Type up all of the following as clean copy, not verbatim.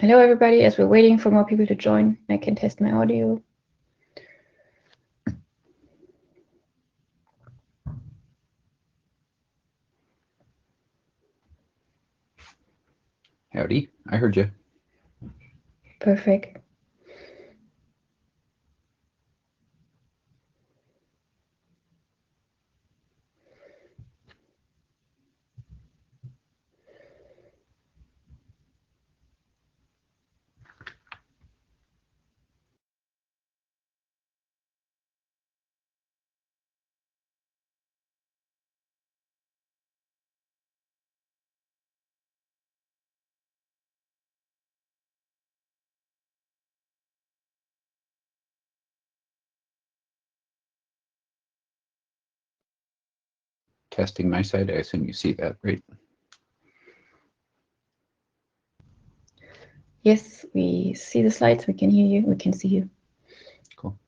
Hello, everybody. As we're waiting for more people to join, I can test my audio. Howdy, I heard you. Perfect. Testing my side. I assume you see that, right? Yes, we see the slides. We can hear you. We can see you. Cool.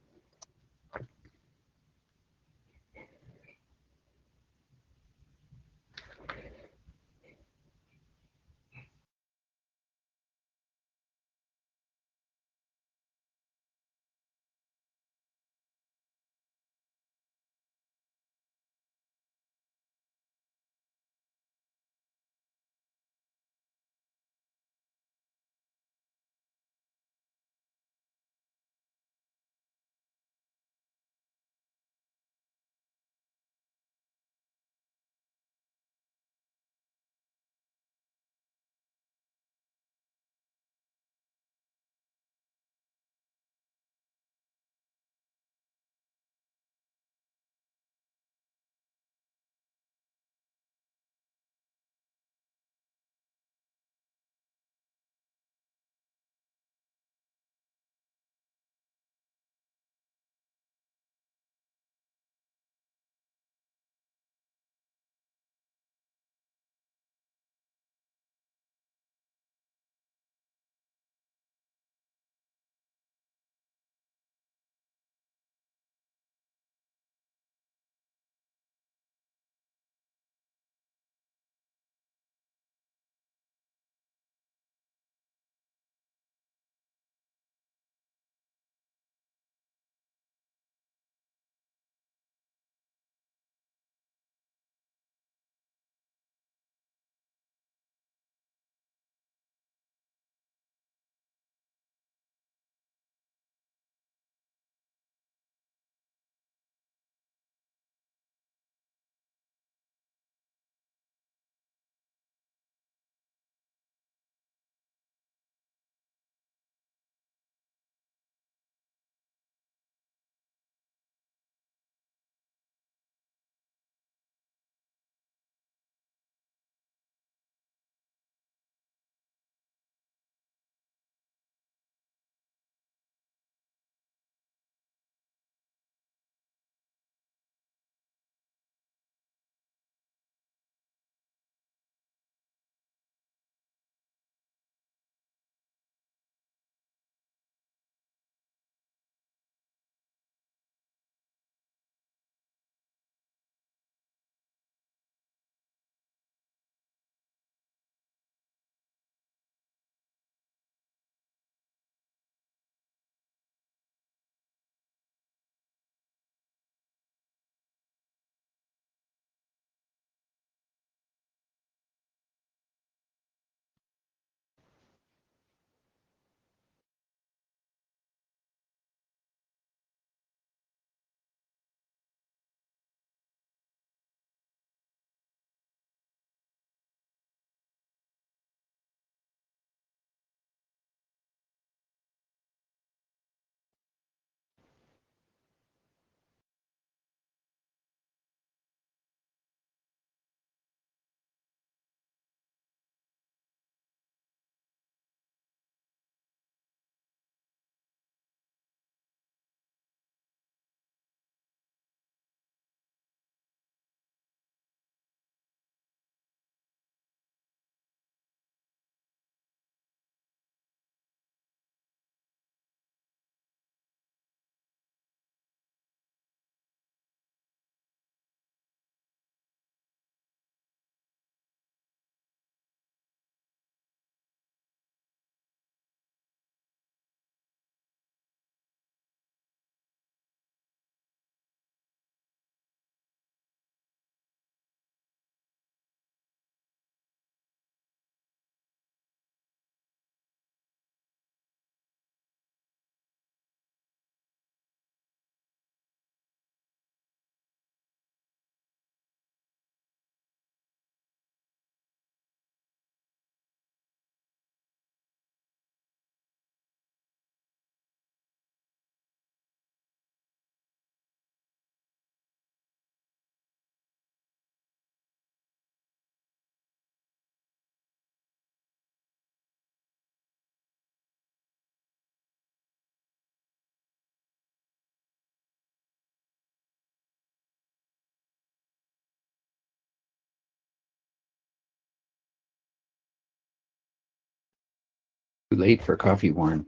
Too late for coffee, Warren.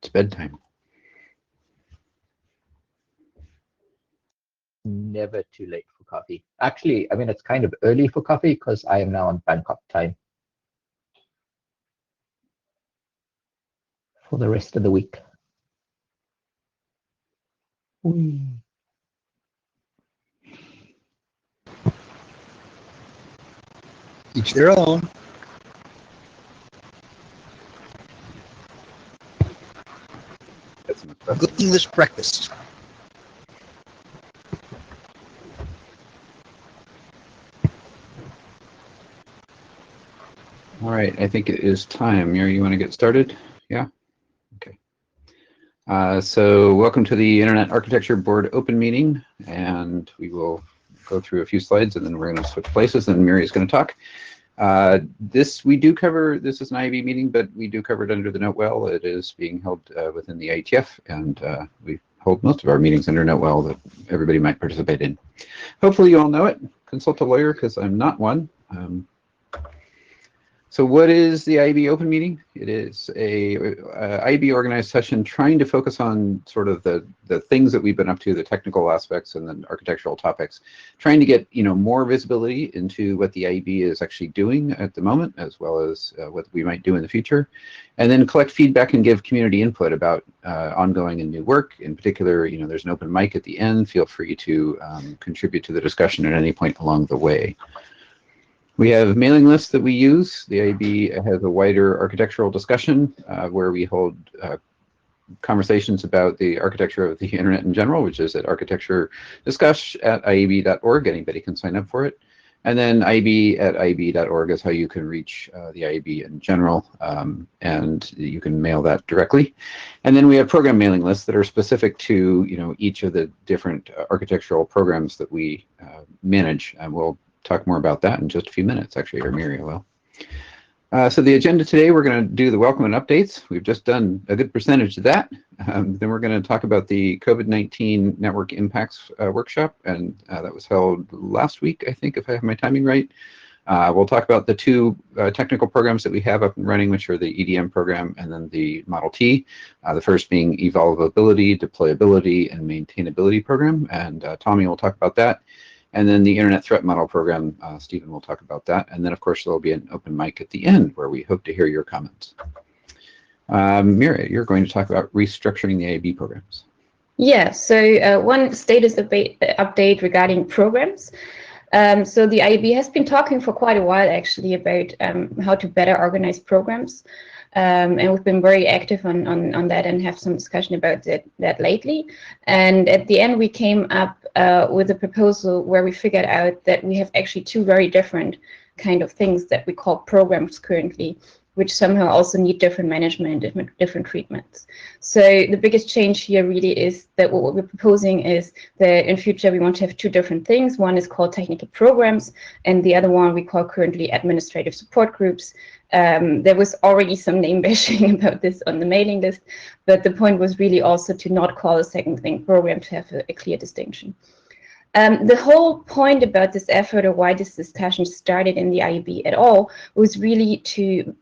It's bedtime. Never too late for coffee. Actually, I mean, it's kind of early for coffee because I am now on Bangkok time for the rest of the week. Each their own. That's an espresso. Good English breakfast. All right, I think it is time. Mary, you want to get started? Yeah? Okay. So welcome to the Internet Architecture Board Open meeting, and we will go through a few slides and then we're going to switch places and Mary is going to talk. This is an IAB meeting, but we do cover it under the NoteWell. It is being held within the IETF, and we hold most of our meetings under NoteWell that everybody might participate in. Hopefully you all know it. Consult a lawyer, because I'm not one. So what is the IAB Open meeting? It is a IAB organized session trying to focus on sort of the things that we've been up to, the technical aspects and the architectural topics, trying to get more visibility into what the IAB is actually doing at the moment, as well as what we might do in the future, and then collect feedback and give community input about ongoing and new work. In particular, there's an open mic at the end. Feel free to contribute to the discussion at any point along the way. We have mailing lists that we use. The IAB has a wider architectural discussion where we hold conversations about the architecture of the internet in general, which is at architecturediscuss@iab.org. Anybody can sign up for it. And then IAB@iab.org is how you can reach the IAB in general, and you can mail that directly. And then we have program mailing lists that are specific to each of the different architectural programs that we manage, and we'll talk more about that in just a few minutes, actually, or Miriam will. So the agenda today, we're going to do the welcome and updates. We've just done a good percentage of that. Then we're going to talk about the COVID-19 network impacts workshop, and that was held last week, I think, if I have my timing right. We'll talk about the two technical programs that we have up and running, which are the EDM program and then the Model T. The first being evolvability, deployability, and maintainability program, and Tommy will talk about that. And then the Internet Threat Model Program, Stephen will talk about that. And then, of course, there'll be an open mic at the end where we hope to hear your comments. Mira, you're going to talk about restructuring the IAB programs. Yeah, so one status update regarding programs. So the IAB has been talking for quite a while, actually, about how to better organize programs. And we've been very active on that and have some discussion about that lately. And at the end, we came up with a proposal where we figured out that we have actually two very different kind of things that we call programs currently, which somehow also need different management and different treatments. So the biggest change here really is that what we're proposing is that in future we want to have two different things. One is called technical programs, and the other one we call currently administrative support groups. There was already some name bashing about this on the mailing list, but the point was really also to not call a second thing program, to have a clear distinction. The whole point about this effort, or why this discussion started in the IAB at all, was really to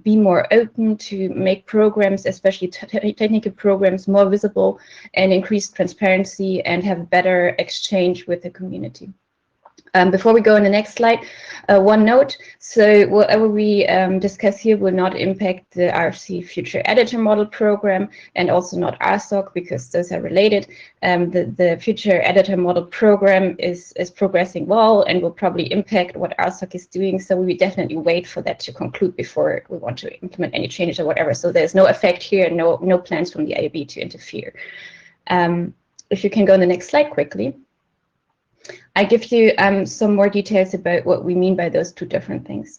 be more open, to make programs, especially technical programs, more visible and increase transparency and have better exchange with the community. Before we go on the next slide, one note. So whatever we discuss here will not impact the RFC Future Editor Model Program, and also not RSOC, because those are related. The Future Editor Model Program is progressing well and will probably impact what RSOC is doing. So we definitely wait for that to conclude before we want to implement any changes or whatever. So there's no effect here, no plans from the IAB to interfere. If you can go on the next slide quickly. I give you some more details about what we mean by those two different things.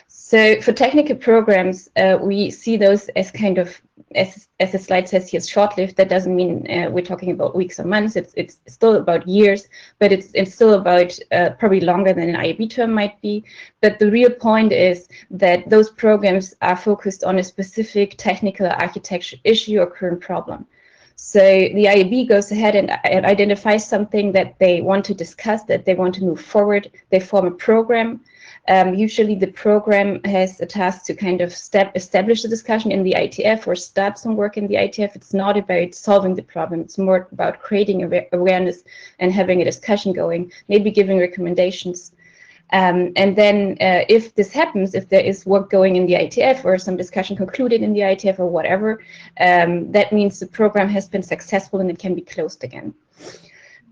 So for technical programs, we see those as kind of, as the slide says here, short-lived. That doesn't mean we're talking about weeks or months. It's still about years, but it's still about probably longer than an IAB term might be. But the real point is that those programs are focused on a specific technical architecture issue or current problem. So the IAB goes ahead and identifies something that they want to discuss, that they want to move forward. They form a program. Usually the program has a task to kind of establish the discussion in the IETF or start some work in the IETF. It's not about solving the problem. It's more about creating awareness and having a discussion going, maybe giving recommendations. And then if this happens, if there is work going in the IETF or some discussion concluded in the IETF or whatever, that means the program has been successful and it can be closed again.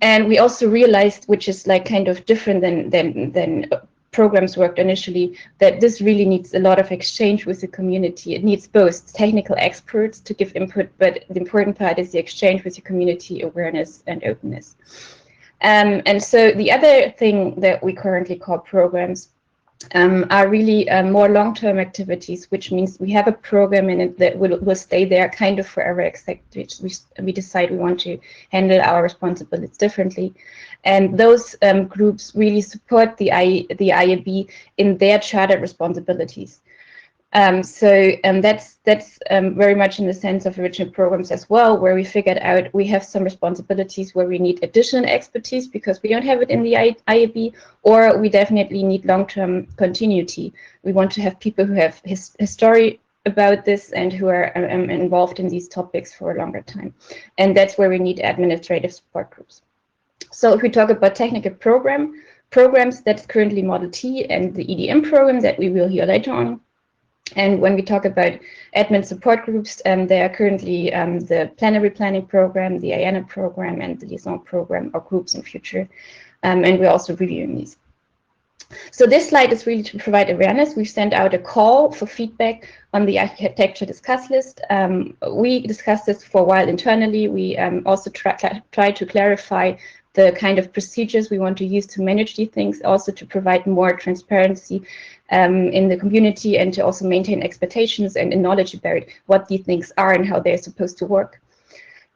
And we also realized, which is like kind of different than programs worked initially, that this really needs a lot of exchange with the community. It needs both technical experts to give input, but the important part is the exchange with the community, awareness and openness. And so the other thing that we currently call programs are really more long-term activities, which means we have a program in it that will stay there kind of forever, except we decide we want to handle our responsibilities differently. And those groups really support the IAB in their chartered responsibilities. So that's very much in the sense of original programs as well, where we figured out we have some responsibilities where we need additional expertise because we don't have it in the IAB, or we definitely need long-term continuity. We want to have people who have history about this and who are involved in these topics for a longer time. And that's where we need administrative support groups. So if we talk about technical programs, that's currently Model T and the EDM program that we will hear later on. And when we talk about admin support groups, they are currently the plenary planning program, the IANA program, and the liaison program, or groups in future. And we're also reviewing these. So this slide is really to provide awareness. We've sent out a call for feedback on the architecture discuss list. We discussed this for a while internally. We also try to clarify the kind of procedures we want to use to manage these things, also to provide more transparency in the community, and to also maintain expectations and knowledge about what these things are and how they're supposed to work.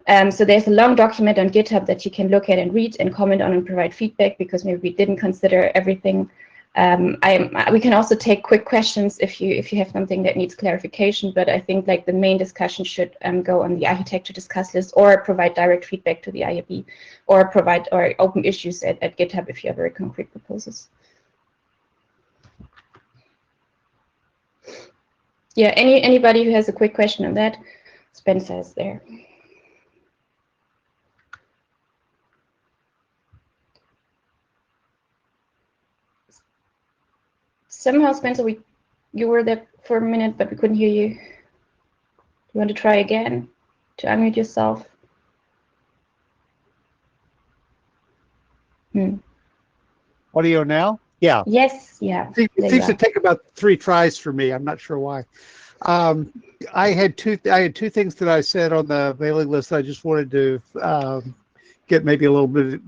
So there's a long document on GitHub that you can look at and read and comment on and provide feedback, because maybe we didn't consider everything. We can also take quick questions if you have something that needs clarification, but I think like the main discussion should go on the architecture discuss list, or provide direct feedback to the IAB, or provide or open issues at GitHub if you have very concrete proposals. Yeah, anybody who has a quick question on that, Spencer is there. Somehow, Spencer, you were there for a minute, but we couldn't hear you. Do you want to try again to unmute yourself? Audio now? Yeah. Yes, yeah. It seems to take about 3 tries for me. I'm not sure why. I had two things that I said on the mailing list that I just wanted to get maybe a little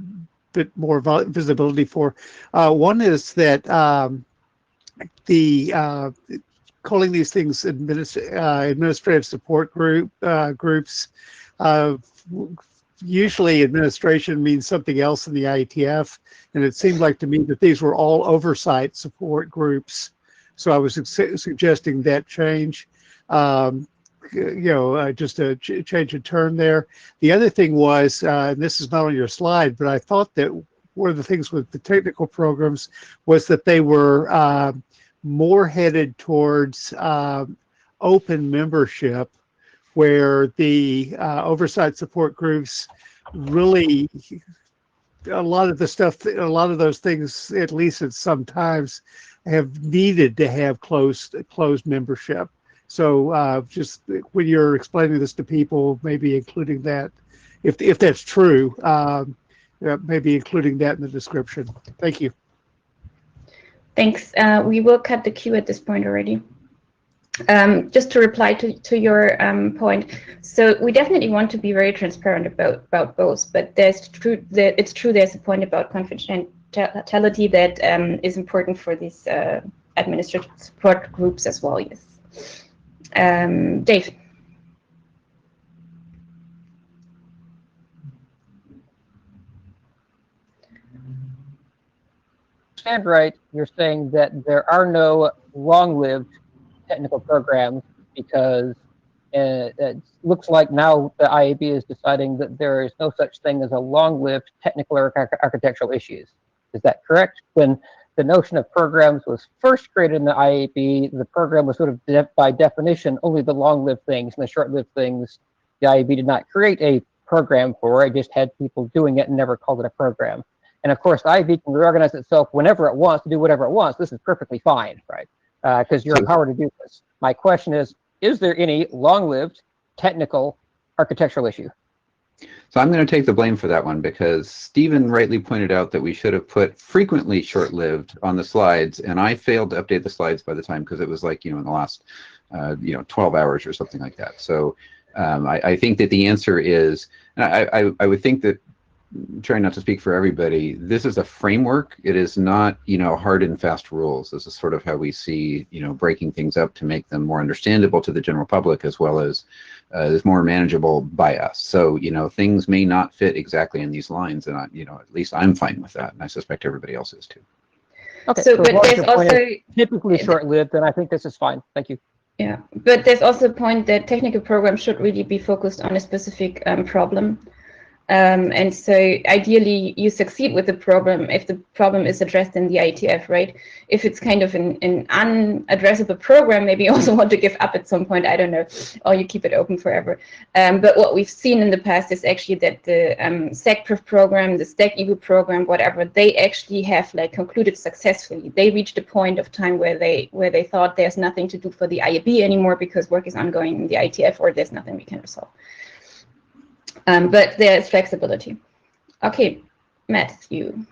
bit more visibility for. One is that calling these things administrative support groups. Usually administration means something else in the IETF, and it seemed like to me that these were all oversight support groups. So I was suggesting that change, just a change of term there. The other thing was, and this is not on your slide, but I thought that one of the things with the technical programs was that they were more headed towards open membership, where the oversight support groups really, a lot of those things, at least at some times, have needed to have closed membership. So just when you're explaining this to people, maybe including that, if that's true, maybe including that in the description. Thank you. Thanks. We will cut the queue at this point already. Just to reply to your point, so we definitely want to be very transparent about both, but it's true there's a point about confidentiality that is important for these administrative support groups as well. Yes. Dave. Understand right, you're saying that there are no long-lived technical programs because it looks like now the IAB is deciding that there is no such thing as a long-lived technical or architectural issues. Is that correct? When the notion of programs was first created in the IAB, the program was sort of by definition only the long-lived things, and the short-lived things the IAB did not create a program for. It just had people doing it and never called it a program. And of course, the IAB can reorganize itself whenever it wants to do whatever it wants. This is perfectly fine, right? Because you're empowered to do this. My question is there any long-lived technical architectural issue? So I'm going to take the blame for that one, because Stephen rightly pointed out that we should have put frequently short-lived on the slides, and I failed to update the slides by the time, because it was like, in the last 12 hours or something like that. So I think that the answer is, and I would think that, trying not to speak for everybody, this is a framework. It is not, hard and fast rules. This is sort of how we see, breaking things up to make them more understandable to the general public, as well as is more manageable by us. So, things may not fit exactly in these lines, and at least I'm fine with that, and I suspect everybody else is too. Okay, So, but there's also typically short-lived, and I think this is fine. Thank you. Yeah, but there's also a point that technical programs should really be focused on a specific problem. And so ideally you succeed with the problem if the problem is addressed in the IETF, right? If it's kind of an unaddressable program, maybe you also want to give up at some point, I don't know, or you keep it open forever. But what we've seen in the past is actually that the SecPref program, the StackEagle program, whatever, they actually have concluded successfully. They reached a point of time where they thought there's nothing to do for the IAB anymore because work is ongoing in the IETF, or there's nothing we can resolve. But there is flexibility. Okay, Matthew.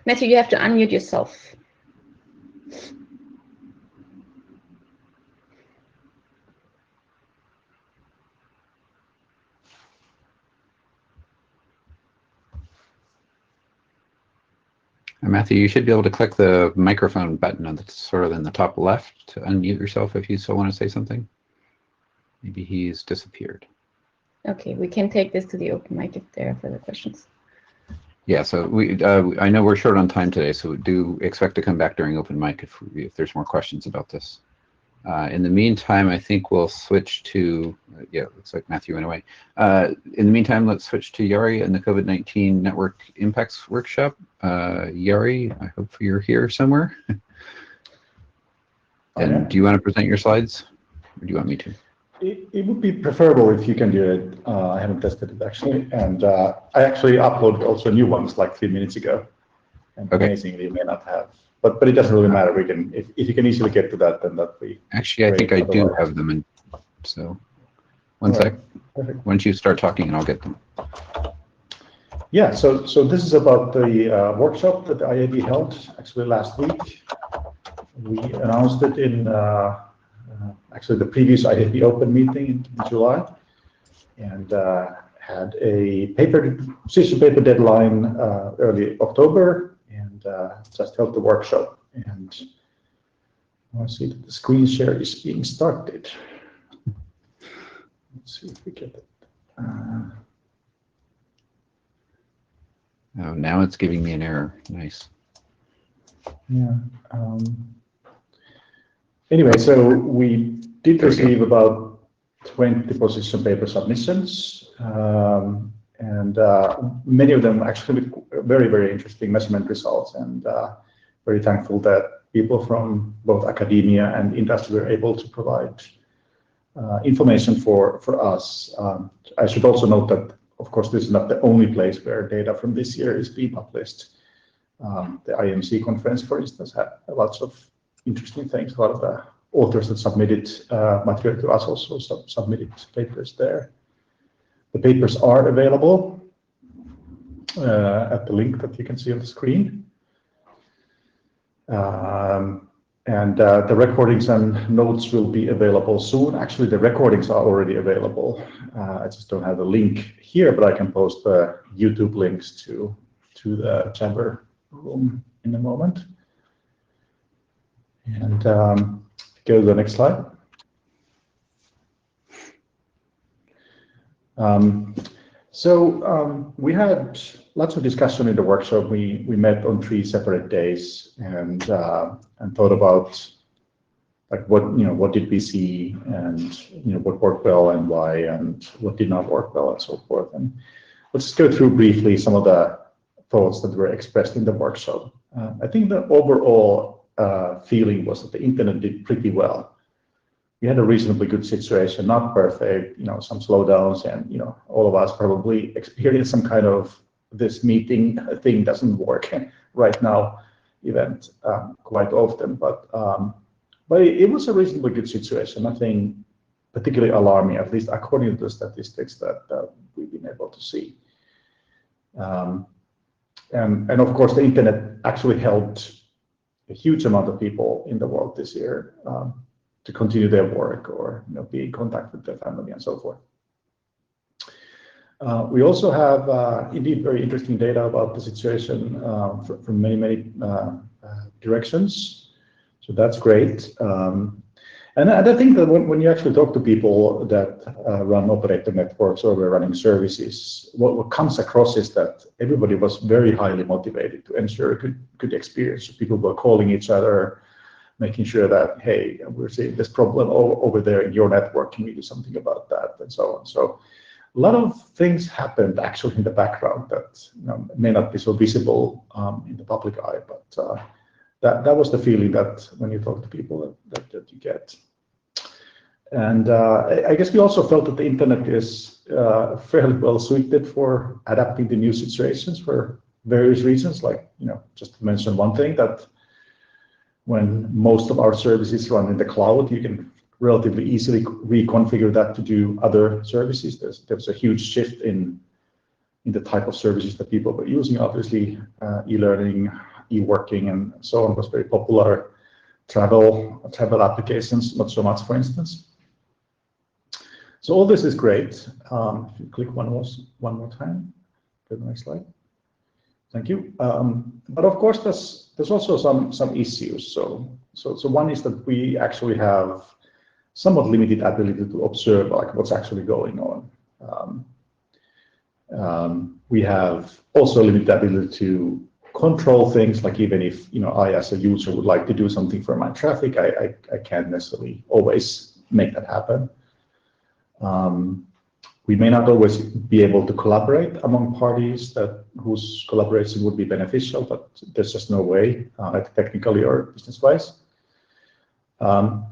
Matthew, you have to unmute yourself. Matthew, you should be able to click the microphone button that's sort of in the top left to unmute yourself if you still want to say something. Maybe he's disappeared. Okay, we can take this to the open mic if there are further questions. Yeah, so I know we're short on time today, so do expect to come back during open mic if there's more questions about this. In the meantime, I think we'll switch to, yeah, looks like Matthew went away. In the meantime, let's switch to Yari and the COVID-19 Network Impacts Workshop. Yari, I hope you're here somewhere. And do you want to present your slides, or do you want me to? It would be preferable if you can do it. I haven't tested it actually, and I actually uploaded also new ones like 3 minutes ago. And okay. Amazingly, you may not have. But it doesn't really matter. We can, if you can easily get to that, then that'd be actually great. I think I do have them in. So, one sec. Perfect. Once you start talking, and I'll get them. Yeah. So this is about the workshop that the IAB held actually last week. We announced it in actually the previous IAB Open meeting in July, and had a session paper deadline early October. And just held the workshop, and I see that the screen share is being started. Let's see if we get it. Oh, now it's giving me an error. Nice. Yeah. Anyway, so we did receive about 20 position paper submissions. And many of them actually with very, very interesting measurement results, and very thankful that people from both academia and industry were able to provide information for us. I should also note that, of course, this is not the only place where data from this year is being published. The IMC conference, for instance, had lots of interesting things. A lot of the authors that submitted material to us also submitted papers there. The papers are available at the link that you can see on the screen. And the recordings and notes will be available soon. Actually, the recordings are already available. I just don't have the link here, but I can post the YouTube links to the chamber room in a moment. And go to the next slide. So we had lots of discussion in the workshop. We met on 3 separate days and thought about like what did we see, and what worked well and why, and what did not work well, and so forth. And let's just go through briefly some of the thoughts that were expressed in the workshop. I think the overall feeling was that the internet did pretty well. We had a reasonably good situation, not perfect, some slowdowns, and all of us probably experienced some kind of this meeting thing doesn't work right now event quite often, but it was a reasonably good situation, nothing particularly alarming, at least according to the statistics that we've been able to see. And of course, the internet actually helped a huge amount of people in the world this year to continue their work or be in contact with their family and so forth. We also have indeed very interesting data about the situation from many directions. So that's great. And I think that when you actually talk to people that run operator networks or were running services, what comes across is that everybody was very highly motivated to ensure a good experience. So people were calling each other, making sure that, hey, we're seeing this problem over there in your network, can we do something about that, and so on. So a lot of things happened actually in the background that may not be so visible in the public eye, but that was the feeling that when you talk to people that you get. And I guess we also felt that the internet is fairly well suited for adapting to new situations for various reasons, like, just to mention one thing, that when most of our services run in the cloud, you can relatively easily reconfigure that to do other services. There's a huge shift in the type of services that people were using. Obviously, e-learning, e-working, and so on was very popular. Travel applications, not so much, for instance. So all this is great. If you click one more time, go to the next slide. Thank you. But of course, there's also some issues. So one is that we actually have somewhat limited ability to observe like what's actually going on. We have also limited ability to control things, like even if I as a user would like to do something for my traffic, I can't necessarily always make that happen. We may not always be able to collaborate among parties whose collaboration would be beneficial, but there's just no way, technically or business-wise.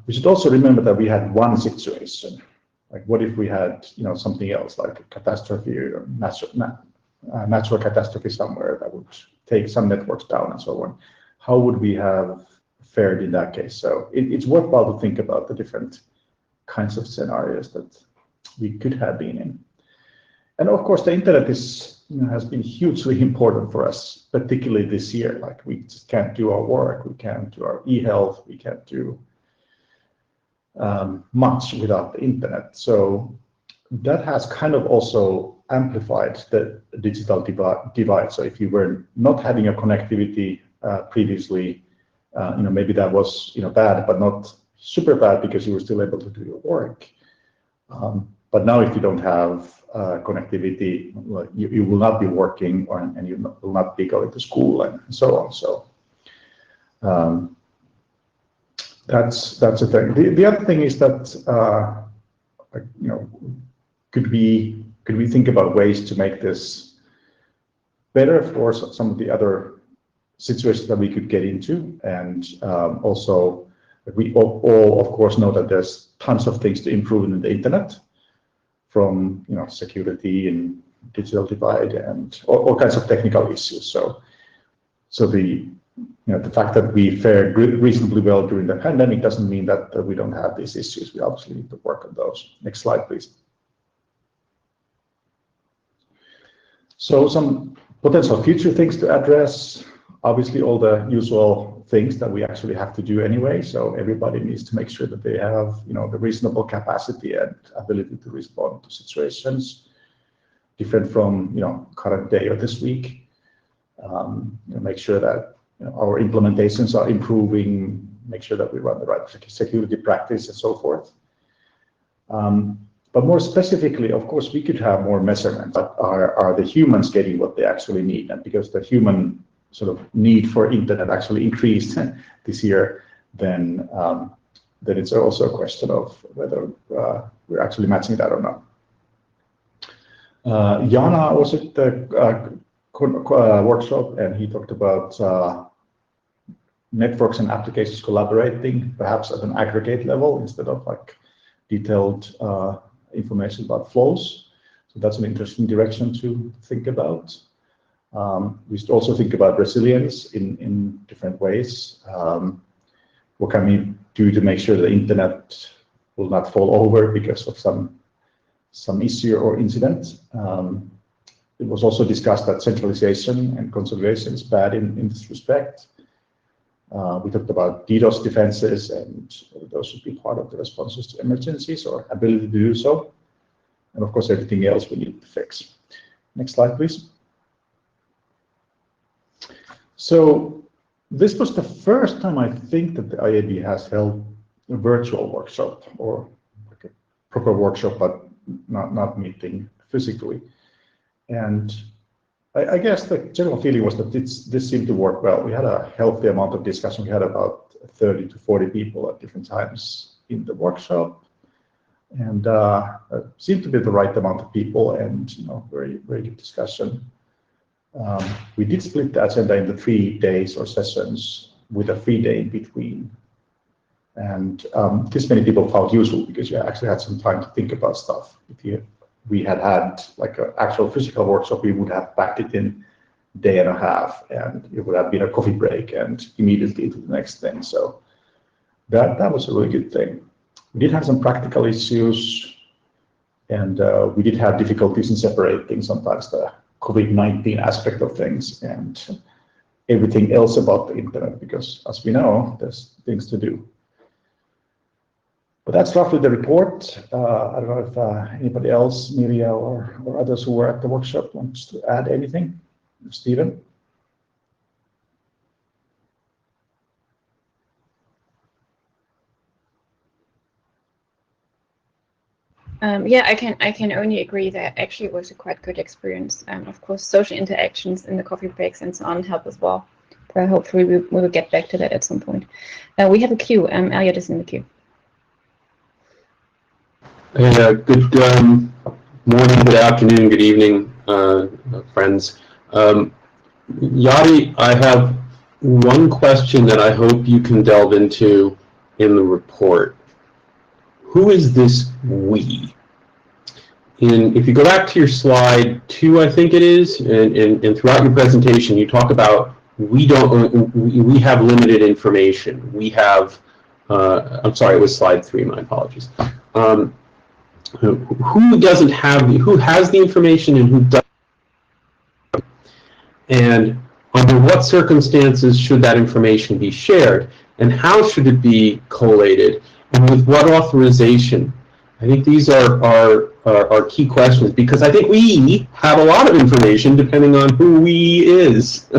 We should also remember that we had one situation. Like, what if we had something else, like a catastrophe or natural catastrophe somewhere that would take some networks down and so on? How would we have fared in that case? So it's worthwhile to think about the different kinds of scenarios that we could have been in. And of course, the internet has been hugely important for us, particularly this year. Like, we just can't do our work, we can't do our e-health, we can't do much without the internet. So that has kind of also amplified the digital divide. So if you were not having a connectivity previously, maybe that was bad, but not super bad because you were still able to do your work. But now, if you don't have connectivity, well, you will not be working, and you will not be going to school and so on. So that's a thing. The other thing is that could we think about ways to make this better for some of the other situations that we could get into, and also we all of course know that there's tons of things to improve in the internet, from security and digital divide and all kinds of technical issues. So the fact that we fared reasonably well during the pandemic doesn't mean that we don't have these issues. We obviously need to work on those. Next slide, please. So some potential future things to address. Obviously, all the usual things that we actually have to do anyway. So everybody needs to make sure that they have, the reasonable capacity and ability to respond to situations different from, current day or this week. Make sure that our implementations are improving. Make sure that we run the right security practice and so forth. But more specifically, of course, we could have more measurements. Are the humans getting what they actually need? And because the human sort of need for internet actually increased this year, then it's also a question of whether we're actually matching that or not. Jana was at the workshop, and he talked about networks and applications collaborating, perhaps at an aggregate level instead of like detailed information about flows. So that's an interesting direction to think about. We should also think about resilience in different ways. What can we do to make sure the internet will not fall over because of some issue or incident? It was also discussed that centralization and consolidation is bad in this respect. We talked about DDoS defenses, and those should be part of the responses to emergencies or ability to do so. And of course, everything else we need to fix. Next slide, please. So this was the first time I think that the IAB has held a virtual workshop, or like a proper workshop, but not meeting physically. And I guess the general feeling was that this seemed to work well. We had a healthy amount of discussion. We had about 30 to 40 people at different times in the workshop, and it seemed to be the right amount of people, and very, very good discussion. We did split the agenda into 3 days or sessions with a free day in between. And this many people found useful because you actually had some time to think about stuff. If we had like an actual physical workshop, we would have packed it in a day and a half, and it would have been a coffee break and immediately to the next thing. So that was a really good thing. We did have some practical issues, and we did have difficulties in separating sometimes the COVID-19 aspect of things and everything else about the internet, because as we know, there's things to do. But that's roughly the report. I don't know if anybody else, Mirja or others who were at the workshop, wants to add anything. Stephen? Yeah, I can only agree that actually it was a quite good experience. Of course, social interactions in the coffee breaks and so on help as well. But hopefully we will get back to that at some point. We have a queue. Elliot is in the queue. Good morning, good afternoon, good evening, friends. Yadi, I have one question that I hope you can delve into in the report. Who is this we? If you go back to your slide 2, I think it is, and throughout your presentation, you talk about we have limited information. We have, I'm sorry, it was slide 3, my apologies. Who doesn't have, who has the information and who doesn't? And under what circumstances should that information be shared? And how should it be collated? And with what authorization? I think these are key questions, because I think we have a lot of information depending on who we is.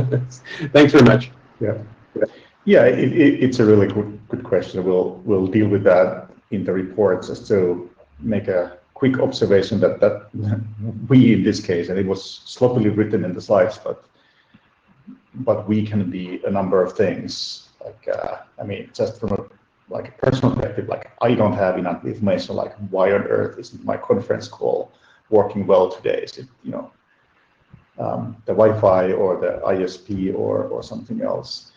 Thanks very much. Yeah, it's a really good question. We'll deal with that in the report. Just to make a quick observation that we, in this case, and it was sloppily written in the slides, but we can be a number of things. Like I mean, just from a personal perspective, like I don't have enough information. Like, why on earth isn't my conference call working well today? Is it the Wi-Fi or the ISP or something else?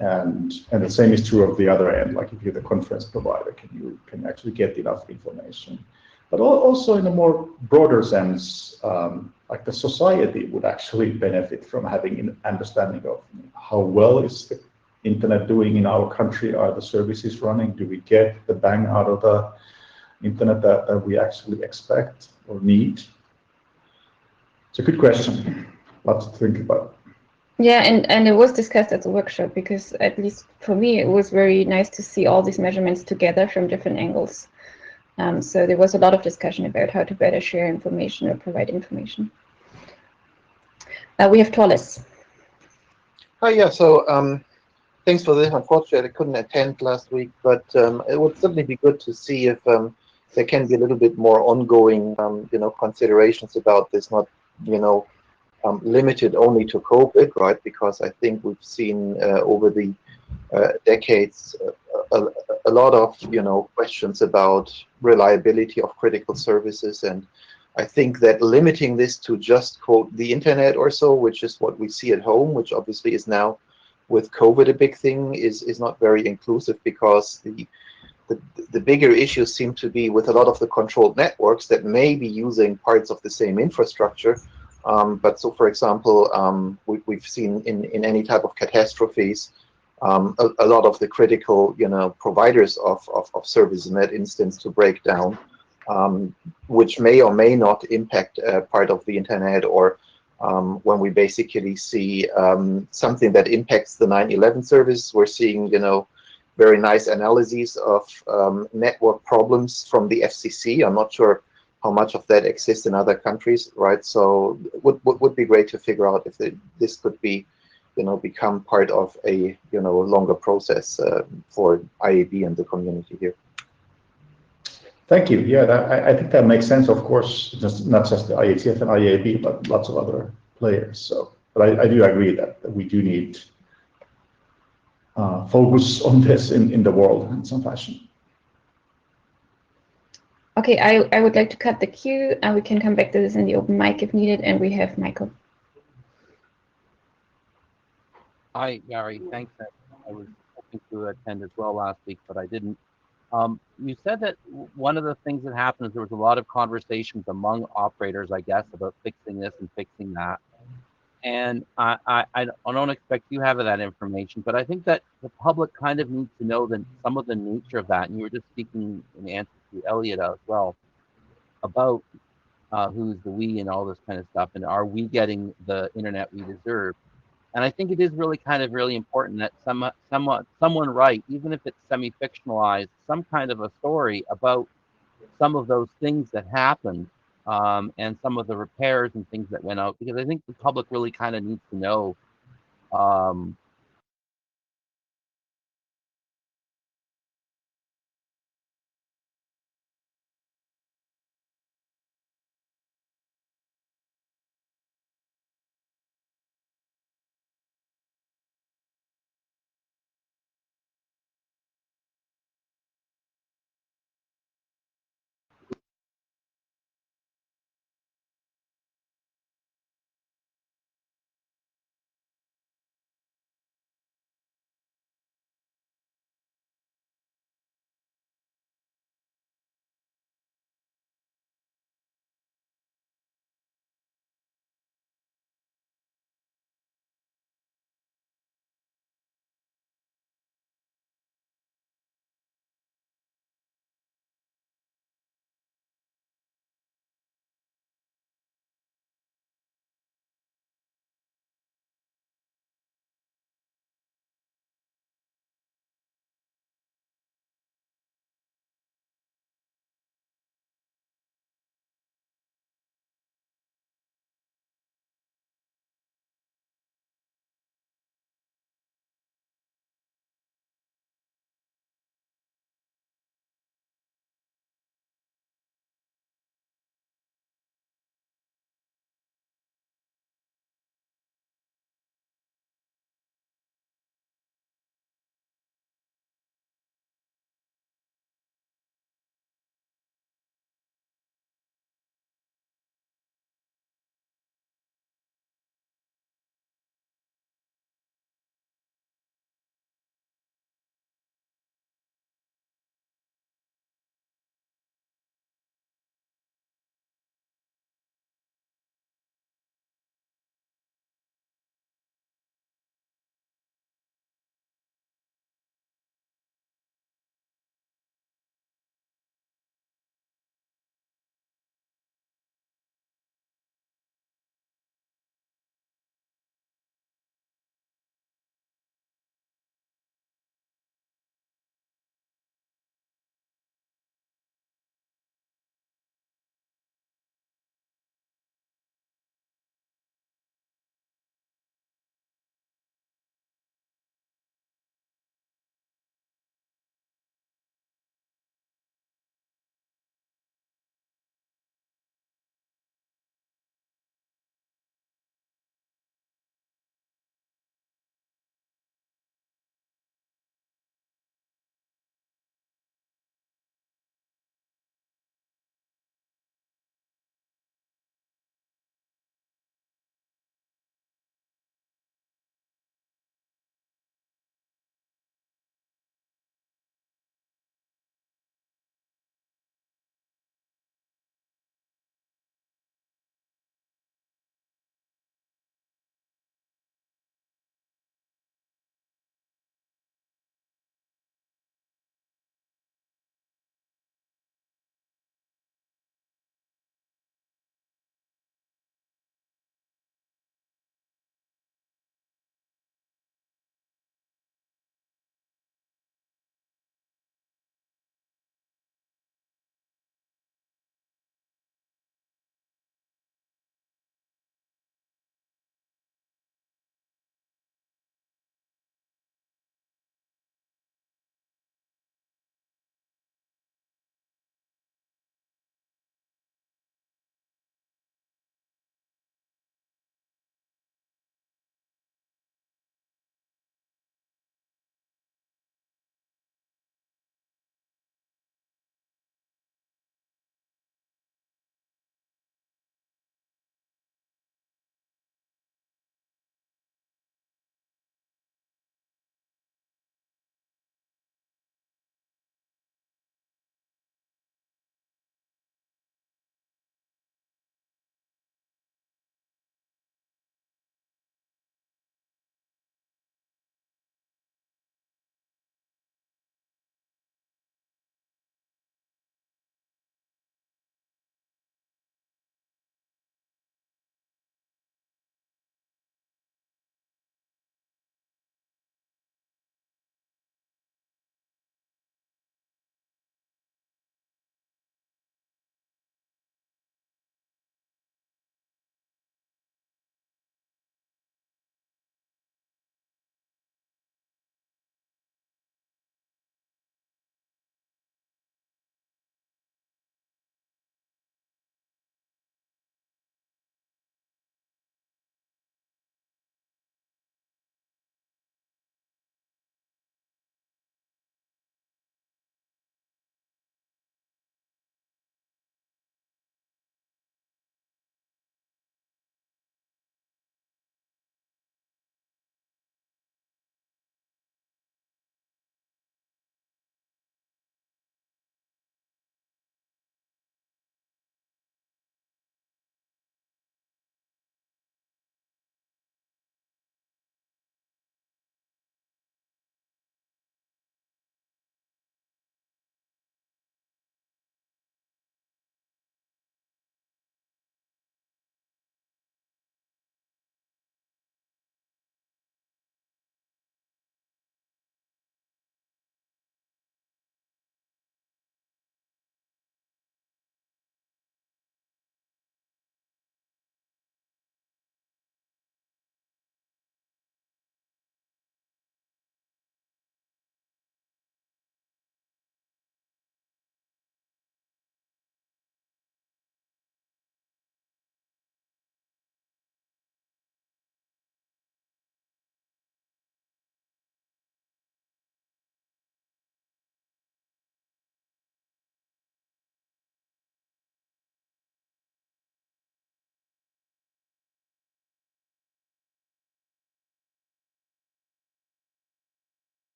And the same is true of the other end. Like if you're the conference provider, can you actually get enough information? But also in a more broader sense, like the society would actually benefit from having an understanding of how well is the internet doing in our country. Are the services running? Do we get the bang out of the internet that we actually expect or need? It's a good question. Lots to think about. Yeah, and it was discussed at the workshop, because at least for me, it was very nice to see all these measurements together from different angles. So there was a lot of discussion about how to better share information or provide information. We have Torles. Oh yeah, so thanks for this. Unfortunately, I couldn't attend last week, but it would certainly be good to see if there can be a little bit more ongoing, considerations about this, not, limited only to COVID, right? Because I think we've seen over the decades a lot of, questions about reliability of critical services. And I think that limiting this to just, quote, the internet or so, which is what we see at home, which obviously is now with COVID a big thing, is not very inclusive, because the bigger issues seem to be with a lot of the controlled networks that may be using parts of the same infrastructure. But so, for example, we've seen in any type of catastrophes, a lot of the critical, providers of services in that instance to break down, which may or may not impact part of the internet, or when we basically see something that impacts the 9/11 service, we're seeing, very nice analyses of network problems from the FCC. I'm not sure how much of that exists in other countries, right? So would be great to figure out if this could be, become part of a, longer process for IAB and the community here. Thank you. Yeah, I think that makes sense. Of course, not just the IETF and IAB, but lots of other players. So, but I do agree that we do need focus on this in the world in some fashion. Okay, I would like to cut the queue, and we can come back to this in the open mic if needed. And we have Michael. Hi, Gary. Thanks. I was hoping to attend as well last week, but I didn't. You said that one of the things that happened is there was a lot of conversations among operators, I guess, about fixing this and fixing that. And I don't expect you have that information, but I think that the public kind of needs to know some of the nature of that. And you were just speaking in answer to Elliot as well about who's the we and all this kind of stuff, and are we getting the internet we deserve? And I think it is really important that someone write, even if it's semi-fictionalized, some kind of a story about some of those things that happened, and some of the repairs and things that went out, because I think the public really kind of needs to know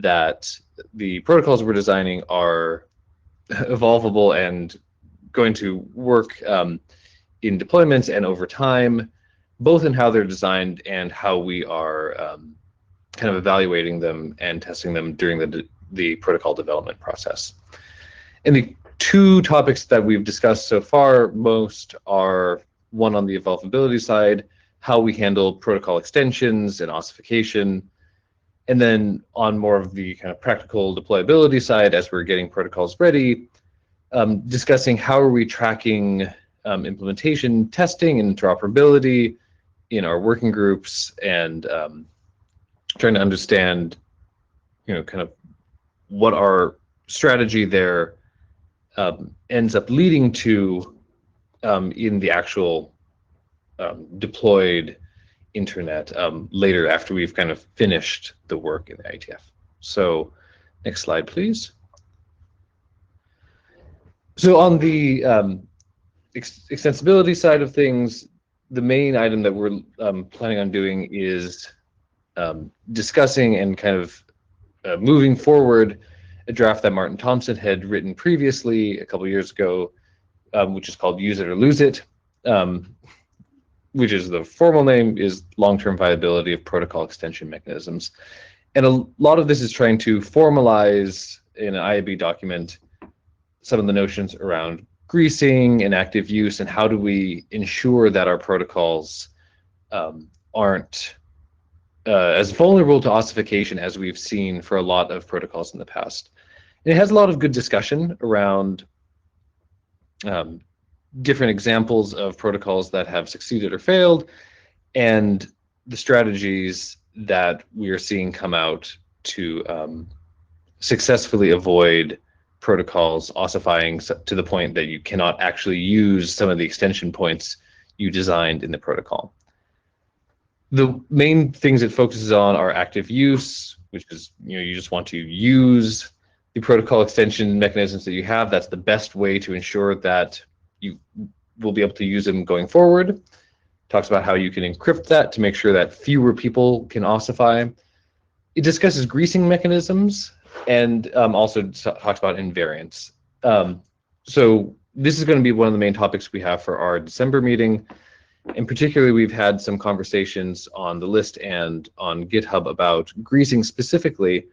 that the protocols we're designing are evolvable and going to work in deployments and over time, both in how they're designed and how we are kind of evaluating them and testing them during the protocol development process. And the two topics that we've discussed so far most are one on the evolvability side, how we handle protocol extensions and ossification, and then on more of the kind of practical deployability side, as we're getting protocols ready, discussing how are we tracking implementation, testing, and interoperability in our working groups, and trying to understand, kind of what our strategy there ends up leading to in the actual deployed internet later after we've kind of finished the work in the IETF. So next slide, please. So on the extensibility side of things, the main item that we're planning on doing is discussing and kind of moving forward a draft that Martin Thompson had written previously a couple years ago, which is called Use It or Lose It, which is the formal name is Long-Term Viability of Protocol Extension Mechanisms. And a lot of this is trying to formalize in an IAB document some of the notions around greasing and active use, and how do we ensure that our protocols aren't as vulnerable to ossification as we've seen for a lot of protocols in the past. And it has a lot of good discussion around different examples of protocols that have succeeded or failed, and the strategies that we are seeing come out to successfully avoid protocols ossifying to the point that you cannot actually use some of the extension points you designed in the protocol. The main things it focuses on are active use, which is, you just want to use the protocol extension mechanisms that you have. That's the best way to ensure that you will be able to use them going forward. Talks about how you can encrypt that to make sure that fewer people can ossify. It discusses greasing mechanisms, and also talks about invariance. So this is going to be one of the main topics we have for our December meeting. And particularly, we've had some conversations on the list and on GitHub about greasing specifically.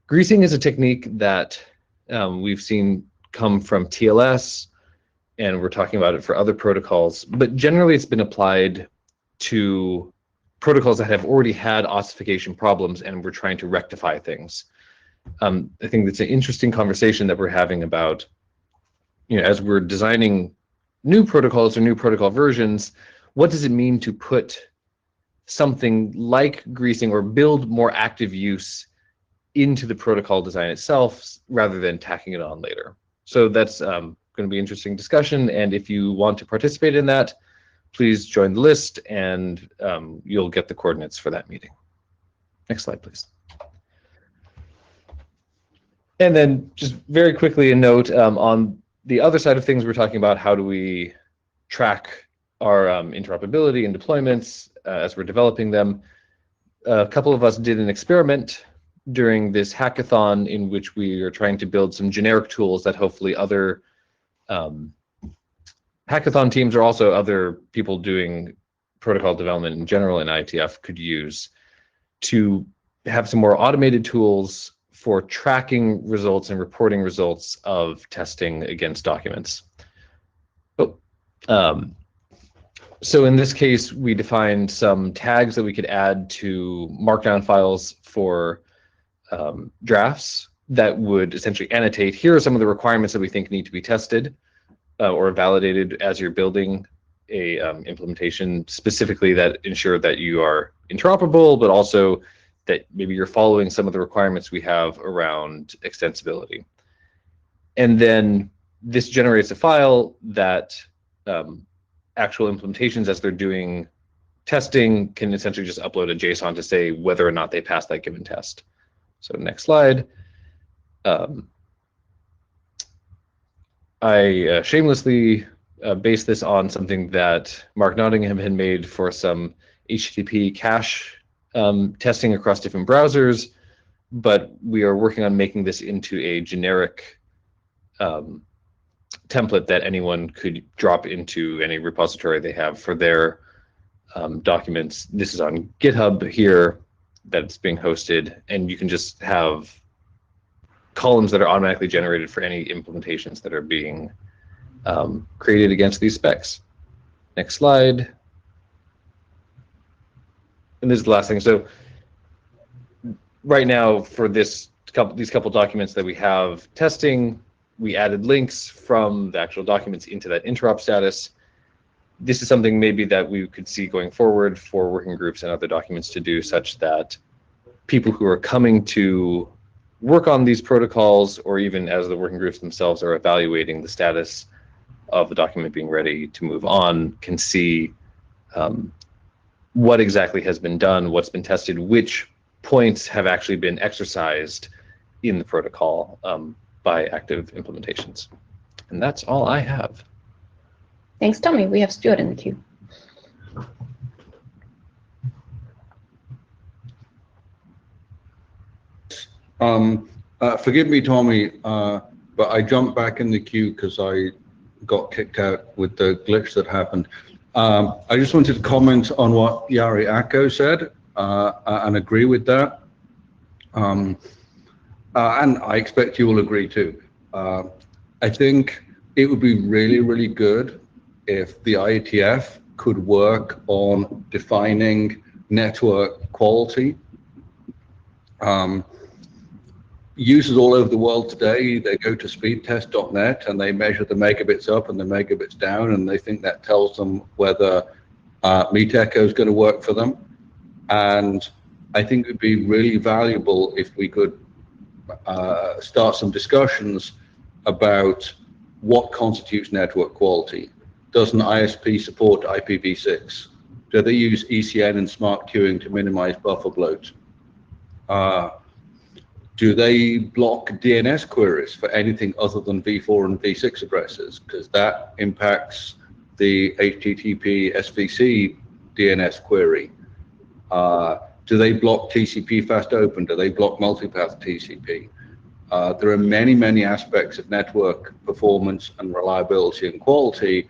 Greasing is a technique that we've seen come from TLS, and we're talking about it for other protocols, but generally it's been applied to protocols that have already had ossification problems and we're trying to rectify things. I think that's an interesting conversation that we're having about, as we're designing new protocols or new protocol versions, what does it mean to put something like greasing or build more active use into the protocol design itself rather than tacking it on later? So that's going to be an interesting discussion, and if you want to participate in that, please join the list, and you'll get the coordinates for that meeting. Next slide, please. And then just very quickly a note on the other side of things, we're talking about how do we track our interoperability and deployments as we're developing them. A couple of us did an experiment during this hackathon in which we are trying to build some generic tools that hopefully other hackathon teams or also other people doing protocol development in general in IETF could use to have some more automated tools for tracking results and reporting results of testing against documents. So in this case, we defined some tags that we could add to markdown files for drafts that would essentially annotate, here are some of the requirements that we think need to be tested or validated as you're building a implementation, specifically that ensure that you are interoperable, but also that maybe you're following some of the requirements we have around extensibility. And then this generates a file that actual implementations, as they're doing testing, can essentially just upload a JSON to say whether or not they pass that given test. So next slide. I shamelessly based this on something that Mark Nottingham had made for some HTTP cache testing across different browsers, but we are working on making this into a generic template that anyone could drop into any repository they have for their documents. This is on GitHub here that's being hosted, and you can just have columns that are automatically generated for any implementations that are being created against these specs. Next slide. And this is the last thing. So right now, for these couple documents that we have testing, we added links from the actual documents into that interop status. This is something maybe that we could see going forward for working groups and other documents to do, such that people who are coming to work on these protocols, or even as the working groups themselves are evaluating the status of the document being ready to move on, can see what exactly has been done, what's been tested, which points have actually been exercised in the protocol by active implementations. And that's all I have. Thanks, Tommy. We have Stuart in the queue. Forgive me, Tommy, but I jumped back in the queue because I got kicked out with the glitch that happened. I just wanted to comment on what Jari Akko said and agree with that. And I expect you will agree too. I think it would be really, really good if the IETF could work on defining network quality. Users all over the world today, they go to speedtest.net and they measure the megabits up and the megabits down, and they think that tells them whether Meet Echo is going to work for them. And I think it would be really valuable if we could start some discussions about what constitutes network quality. Does an ISP support IPv6? Do they use ECN and smart queuing to minimize buffer bloat? Do they block DNS queries for anything other than v4 and v6 addresses? Because that impacts the HTTP SVC DNS query. Do they block TCP fast open? Do they block multipath TCP? There are many, many aspects of network performance and reliability and quality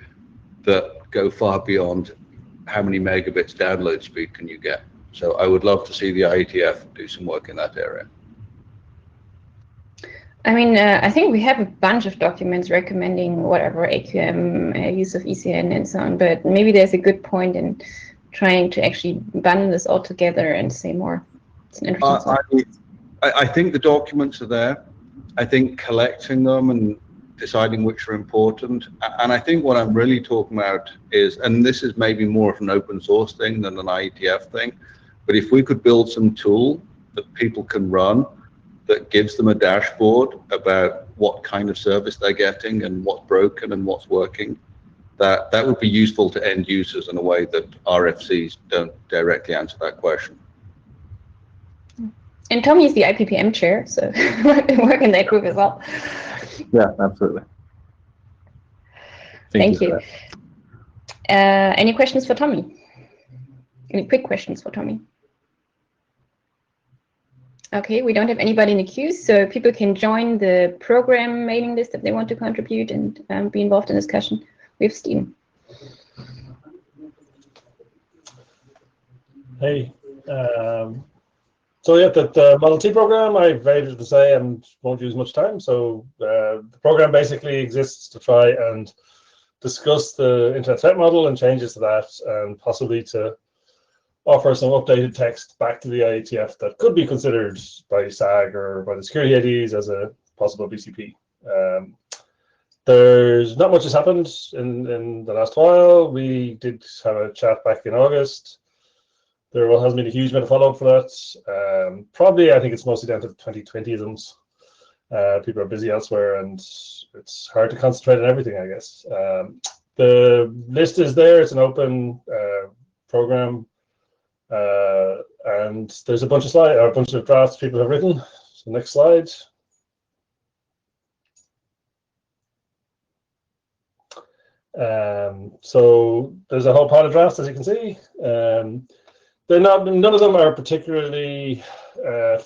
that go far beyond how many megabits download speed can you get. So I would love to see the IETF do some work in that area. I mean, I think we have a bunch of documents recommending whatever AQM, use of ECN and so on, but maybe there's a good point in trying to actually bundle this all together and say more. It's an interesting I think the documents are there. I think collecting them and deciding which are important. And I think what I'm really talking about is, and this is maybe more of an open source thing than an IETF thing, but if we could build some tool that people can run that gives them a dashboard about what kind of service they're getting and what's broken and what's working, that would be useful to end users in a way that RFCs don't directly answer that question. And Tommy is the IPPM chair, so work in that group as well. Yeah, absolutely. Thank you. Any questions for Tommy? Any quick questions for Tommy? Okay, we don't have anybody in the queue, so people can join the program mailing list if they want to contribute and be involved in discussion. We have Steven. Hey, so yeah, the Model T program, I hated to say and won't use much time. So the program basically exists to try and discuss the internet threat model and changes to that, and possibly to offer some updated text back to the IETF that could be considered by SAG or by the security ADs as a possible BCP. There's not much has happened in the last while. We did have a chat back in August. There hasn't been a huge amount of follow-up for that. Probably, I think it's mostly down to the 2020isms. People are busy elsewhere, and it's hard to concentrate on everything, I guess. The list is there. It's an open program. And there's a bunch of drafts people have written. So next slide. So there's a whole pile of drafts, as you can see. none of them are particularly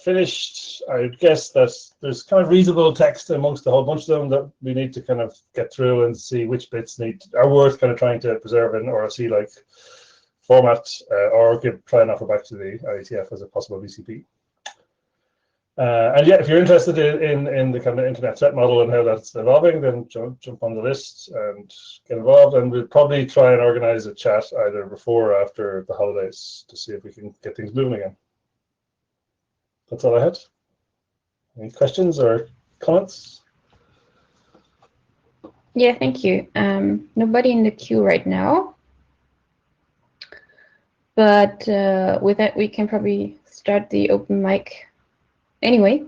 finished. I guess that there's kind of reasonable text amongst a whole bunch of them that we need to kind of get through and see which bits are worth kind of trying to preserve in RSC like format, or try and offer back to the IETF as a possible VCP. And yeah, if you're interested in the kind of internet threat model and how that's evolving, then jump on the list and get involved. And we'll probably try and organize a chat either before or after the holidays to see if we can get things moving again. That's all I had. Any questions or comments? Yeah, thank you. Nobody in the queue right now. But with that, we can probably start the open mic anyway.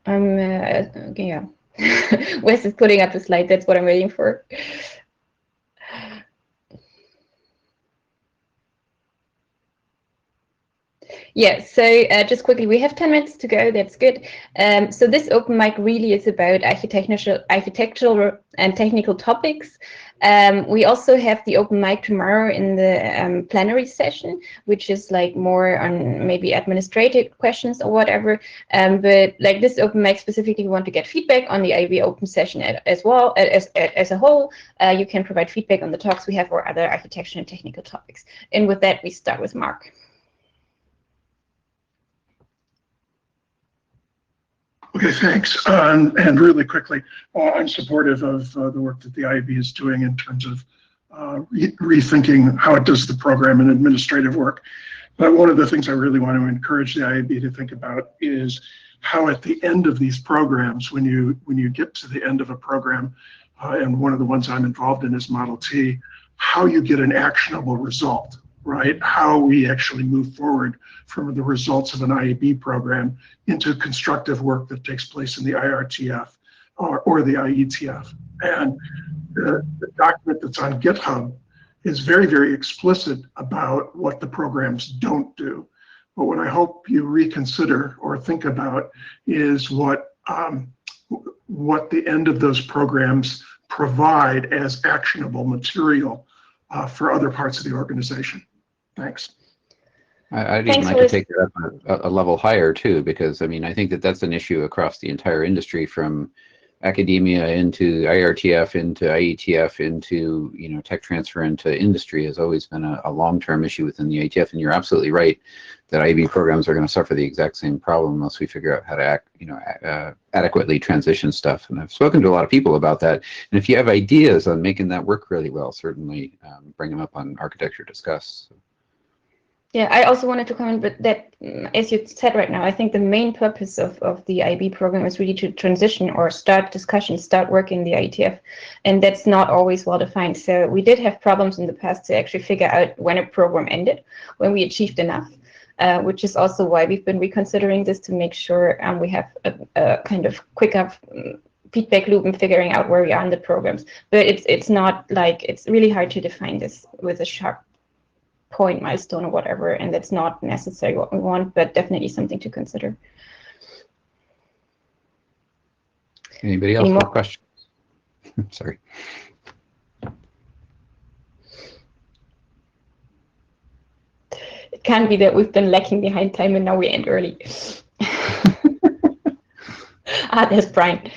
Okay, yeah. Wes is putting up a slide. That's what I'm waiting for. Yeah, so just quickly, we have 10 minutes to go. That's good. So this open mic really is about architectural and technical topics. We also have the open mic tomorrow in the plenary session, which is like more on maybe administrative questions or whatever. But like this open mic specifically, we want to get feedback on the IAB Open session as well as a whole. You can provide feedback on the talks we have or other architecture and technical topics. And with that, we start with Mark. Okay, thanks. And really quickly, I'm supportive of the work that the IAB is doing in terms of rethinking how it does the program and administrative work. But one of the things I really want to encourage the IAB to think about is how at the end of these programs, when you get to the end of a program, and one of the ones I'm involved in is Model T, how you get an actionable result, right? How we actually move forward from the results of an IAB program into constructive work that takes place in the IRTF or the IETF. And the document that's on GitHub is very, very explicit about what the programs don't do. But what I hope you reconsider or think about is what the end of those programs provide as actionable material for other parts of the organization. Thanks. I'd even like to take it up a level higher too, because I mean, I think that that's an issue across the entire industry, from academia into IRTF into IETF into tech transfer into industry has always been a long-term issue within the IETF. And you're absolutely right that IAB programs are going to suffer the exact same problem unless we figure out how to adequately transition stuff. And I've spoken to a lot of people about that. And if you have ideas on making that work really well, certainly bring them up on Architecture Discuss. Yeah, I also wanted to comment, but that, as you said right now, I think the main purpose of the IAB program is really to transition or start discussions, start working the IETF, and that's not always well defined. So we did have problems in the past to actually figure out when a program ended, when we achieved enough, which is also why we've been reconsidering this to make sure we have a kind of quicker feedback loop and figuring out where we are in the programs. But it's not like, it's really hard to define this with a sharp point milestone or whatever, and that's not necessarily what we want, but definitely something to consider. Anybody else have questions? Sorry. It can be that we've been lacking behind time and now we end early. There's Brian.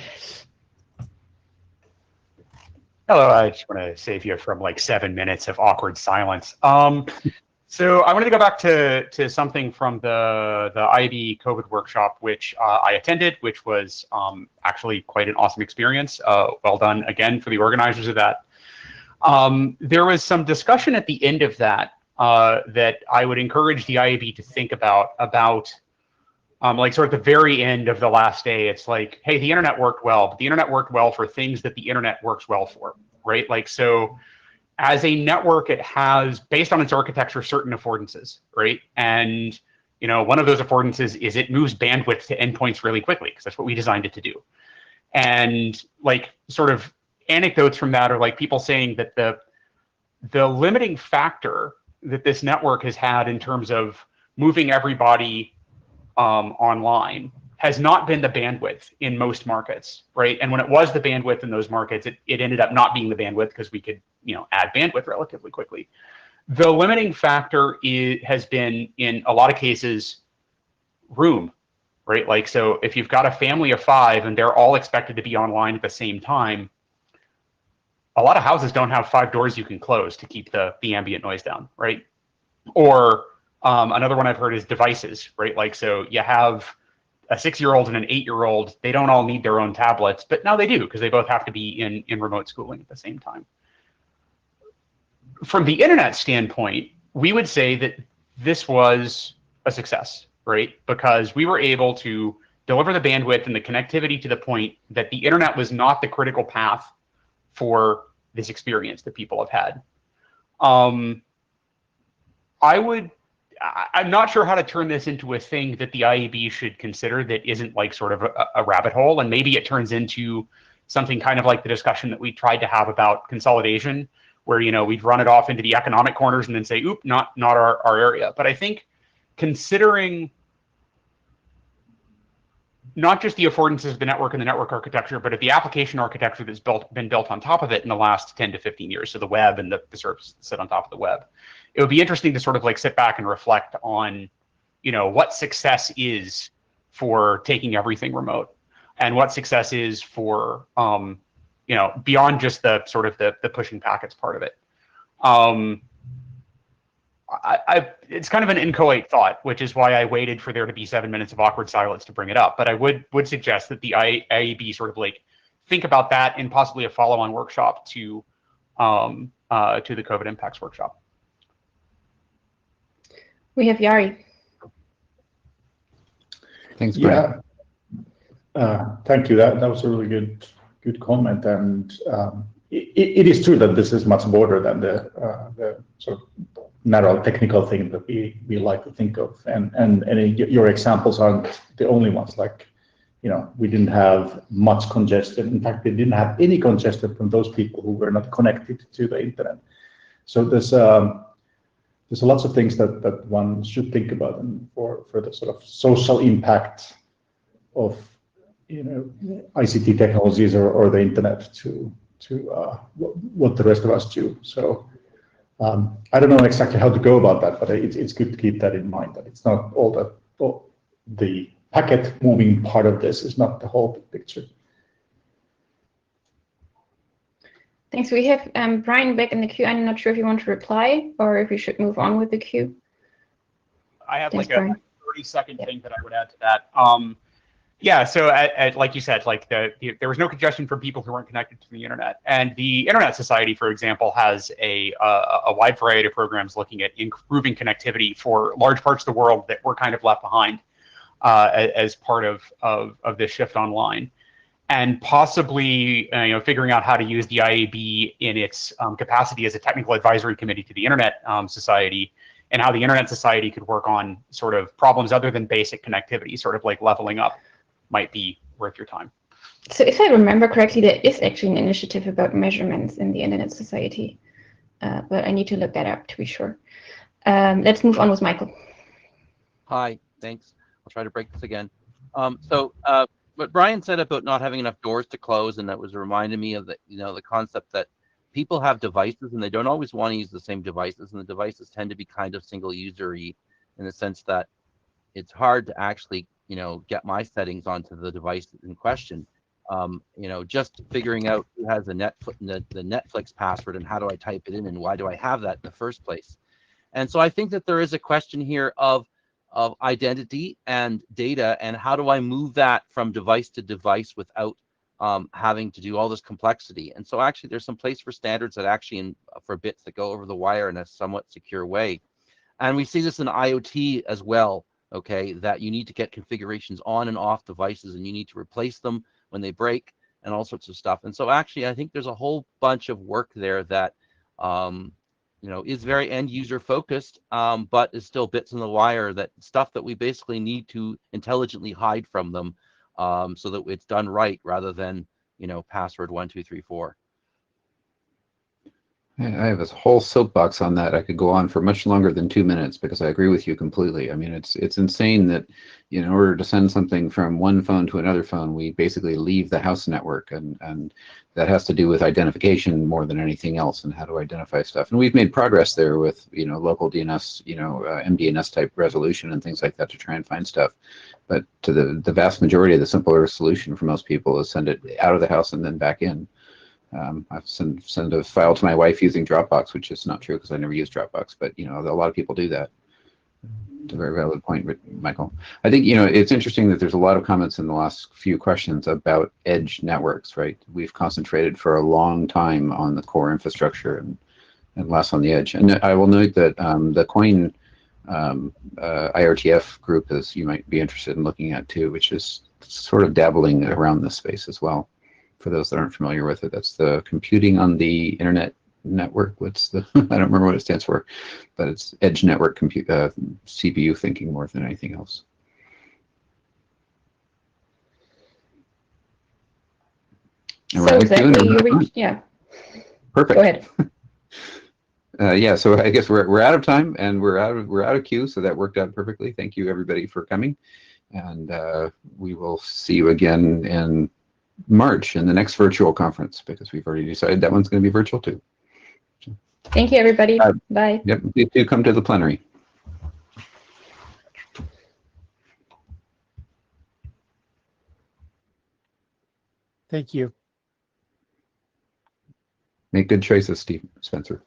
Hello, I just want to save you from like 7 minutes of awkward silence. So I wanted to go back to something from the IAB COVID workshop, which I attended, which was actually quite an awesome experience. Well done again for the organizers of that. There was some discussion at the end of that that I would encourage the IAB to think about like sort of the very end of the last day. It's like, hey, the internet worked well, but the internet worked well for things that the internet works well for, right? Like, so as a network, it has, based on its architecture, certain affordances, right? And, one of those affordances is it moves bandwidth to endpoints really quickly, because that's what we designed it to do. And like sort of anecdotes from that are like people saying that the limiting factor that this network has had in terms of moving everybody online has not been the bandwidth in most markets, right? And when it was the bandwidth in those markets, it ended up not being the bandwidth because we could, add bandwidth relatively quickly. The limiting factor has been, in a lot of cases, room, right? Like, so if you've got a family of 5 and they're all expected to be online at the same time, a lot of houses don't have 5 doors you can close to keep the ambient noise down, right? Or another one I've heard is devices, right? Like, so you have a 6-year-old and an 8-year-old, they don't all need their own tablets, but now they do because they both have to be in remote schooling at the same time. From the internet standpoint, we would say that this was a success, right? Because we were able to deliver the bandwidth and the connectivity to the point that the internet was not the critical path for this experience that people have had. I'm not sure how to turn this into a thing that the IAB should consider that isn't like sort of a rabbit hole, and maybe it turns into something kind of like the discussion that we tried to have about consolidation, where we'd run it off into the economic corners and then say, oop, not our area. But I think considering not just the affordances of the network and the network architecture, but of the application architecture that's been built on top of it in the last 10 to 15 years, so the web and the services that sit on top of the web, it would be interesting to sort of like sit back and reflect on, what success is for taking everything remote, and what success is for, beyond just the sort of the pushing packets part of it. It's kind of an inchoate thought, which is why I waited for there to be 7 minutes of awkward silence to bring it up. But I would suggest that the IAB sort of like think about that in possibly a follow-on workshop to the COVID impacts workshop. We have Yari. Thanks, Brian. Yeah. Thank you. That was a really good comment, and it is true that this is much broader than the sort of narrow technical thing that we like to think of, and your examples aren't the only ones. Like, we didn't have much congestion. In fact, we didn't have any congestion from those people who were not connected to the internet. So there's lots of things that one should think about, and for the sort of social impact of ICT technologies or the internet to what the rest of us do. So I don't know exactly how to go about that, but it's good to keep that in mind, that it's not all the packet moving part of this is not the whole picture. Thanks. We have Brian back in the queue. I'm not sure if you want to reply or if we should move on with the queue. I have Thanks, like a 30-second thing that I would add to that. Yeah, so like you said, like there was no congestion from people who weren't connected to the internet. And the Internet Society, for example, has a wide variety of programs looking at improving connectivity for large parts of the world that were kind of left behind as part of this shift online. And possibly figuring out how to use the IAB in its capacity as a technical advisory committee to the Internet Society, and how the Internet Society could work on sort of problems other than basic connectivity, sort of like leveling up, might be worth your time. So if I remember correctly, there is actually an initiative about measurements in the Internet Society, but I need to look that up to be sure. Let's move on with Michael. Hi, thanks. I'll try to break this again. What Brian said about not having enough doors to close, and that was reminding me of the concept that people have devices and they don't always want to use the same devices, and the devices tend to be kind of single user-y in the sense that it's hard to actually get my settings onto the device in question. Just figuring out who has the Netflix password and how do I type it in and why do I have that in the first place. And so I think that there is a question here of identity and data, and how do I move that from device to device without having to do all this complexity. And so actually there's some place for standards that actually for bits that go over the wire in a somewhat secure way. And we see this in IoT as well, okay, that you need to get configurations on and off devices, and you need to replace them when they break and all sorts of stuff. And so actually I think there's a whole bunch of work there that is very end user focused, but is still bits in the wire, that stuff that we basically need to intelligently hide from them, so that it's done right rather than password 1 2 3 4. I have a whole soapbox on that. I could go on for much longer than 2 minutes because I agree with you completely. I mean, it's insane that in order to send something from one phone to another phone, we basically leave the house network, and that has to do with identification more than anything else, and how to identify stuff. And we've made progress there with local DNS, MDNS type resolution and things like that to try and find stuff. But to the vast majority, the simpler solution for most people is send it out of the house and then back in. I've send a file to my wife using Dropbox, which is not true because I never use Dropbox, but a lot of people do that. It's a very valid point, Michael. I think it's interesting that there's a lot of comments in the last few questions about edge networks, right? We've concentrated for a long time on the core infrastructure and less on the edge. And I will note that the COIN IRTF group is you might be interested in looking at too, which is sort of dabbling around this space as well. For those that aren't familiar with it, that's the computing on the internet network. What's the I don't remember what it stands for, but it's edge network compute CPU thinking more than anything else. So exactly, you reached, yeah. Perfect. Go ahead. Yeah, so I guess we're out of time and we're out of queue, so that worked out perfectly. Thank you everybody for coming, and we will see you again in March in the next virtual conference, because we've already decided that one's going to be virtual too. Thank you, everybody. Bye. Yep, do come to the plenary. Thank you. Make good choices, Spencer.